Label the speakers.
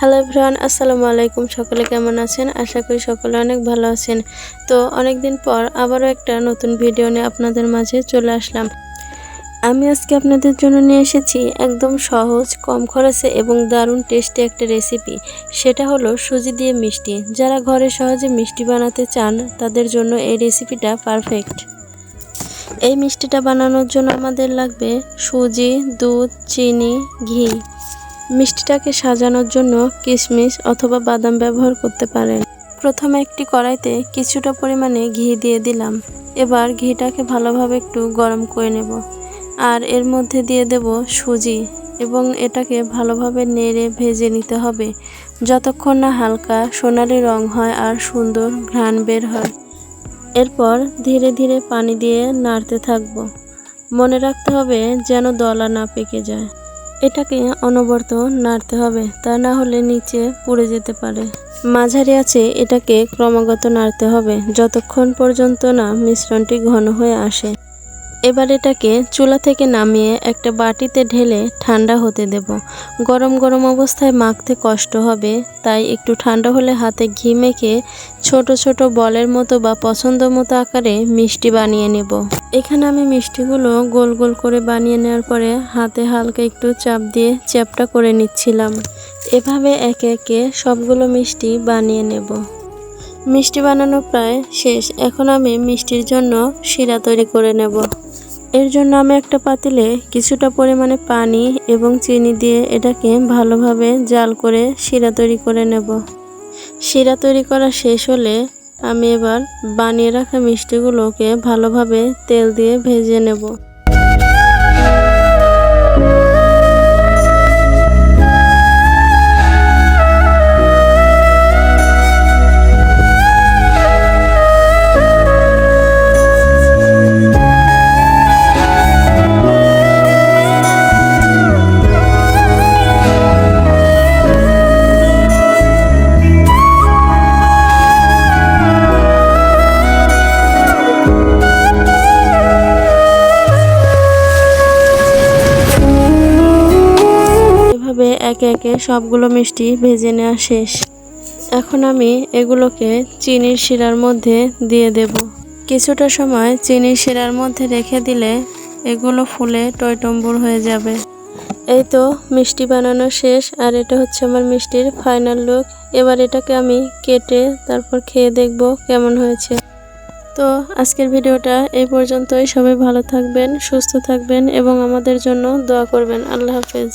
Speaker 1: Hello everyone, আসসালামু আলাইকুম। সকলে কেমন আছেন? আশা করি সকলে অনেক ভালো আছেন। তো অনেকদিন পর আবারও একটা নতুন ভিডিও নিয়ে আপনাদের মাঝে চলে আসলাম। আমি আজকে আপনাদের জন্য নিয়ে এসেছি একদম সহজ, কম খরচে এবং দারুণ টেস্টি একটা রেসিপি। সেটা হলো সুজি দিয়ে মিষ্টি। যারা ঘরে সহজে মিষ্টি বানাতে চান তাদের জন্য এই রেসিপিটা পারফেক্ট। এই মিষ্টিটা বানানোর জন্য আমাদের লাগবে সুজি, দুধ, চিনি, ঘি। মিষ্টিটাকে সাজানোর জন্য কিশমিশ অথবা বাদাম ব্যবহার করতে পারেন। প্রথমে একটি কড়াইতে কিছুটা পরিমাণে ঘি দিয়ে দিলাম। এবার ঘিটাকে ভালোভাবে একটু গরম করে নেব। আর এর মধ্যে দিয়ে দেব সুজি এবং এটাকে ভালোভাবে নেড়ে ভেজে নিতে হবে যতক্ষণ না হালকা সোনালি রং হয় আর সুন্দর ঘ্রাণ বের হয়। এরপর ধীরে ধীরে পানি দিয়ে নাড়তে থাকব। মনে রাখতে হবে যেন দলা না পেকে যায়। এটাকে অনবরত নাড়তে হবে, তা না হলে নিচে পুড়ে যেতে পারে। মাঝারি আঁচে এটাকে ক্রমাগত নাড়তে হবে যতক্ষণ পর্যন্ত না মিশ্রণটি ঘন হয়ে আসে। এবার এটাকে চুলা থেকে নামিয়ে একটা বাটিতে ঢেলে ঠান্ডা হতে দেব। গরম গরম অবস্থায় মাখতে কষ্ট হবে, তাই একটু ঠান্ডা হলে হাতে ঘি মেখে ছোট ছোট বলের মতো বা পছন্দ মতো আকারে মিষ্টি বানিয়ে নেব। এখানে আমি মিষ্টিগুলো গোল গোল করে বানিয়ে নেওয়ার পরে হাতে হালকা একটু চাপ দিয়ে চ্যাপটা করে নিচ্ছিলাম। এভাবে একে একে সবগুলো মিষ্টি বানিয়ে নেব। মিষ্টি বানানো প্রায় শেষ। এখন আমি মিষ্টির জন্য শিরা তৈরি করে নেব। এর জন্য আমি একটা পাতিলে কিছুটা পরিমাণে পানি এবং চিনি দিয়ে এটাকে ভালোভাবে জাল করে শিরা তৈরি করে নেব। শিরা তৈরি করা শেষ হলে আমি এবার বানিয়ে রাখা মিষ্টিগুলোকে ভালোভাবে তেল দিয়ে ভেজে নেব। একে একে সবগুলো মিষ্টি ভেজে নেওয়া শেষ। এখন আমি এগুলোকে চিনির শিরার মধ্যে দিয়ে দেব। কিছুটা সময় চিনির শিরার মধ্যে রেখে দিলে এগুলো ফুলে টইটম্বুর হয়ে যাবে। এই তো মিষ্টি বানানো শেষ, আর এটা হচ্ছে আমার মিষ্টির ফাইনাল লুক। এবার এটাকে আমি কেটে তারপর খেয়ে দেখব কেমন হয়েছে। তো আজকের ভিডিওটা এই পর্যন্তই। সবাই ভালো থাকবেন, সুস্থ থাকবেন এবং আমাদের জন্য দোয়া করবেন। আল্লাহ হাফেজ।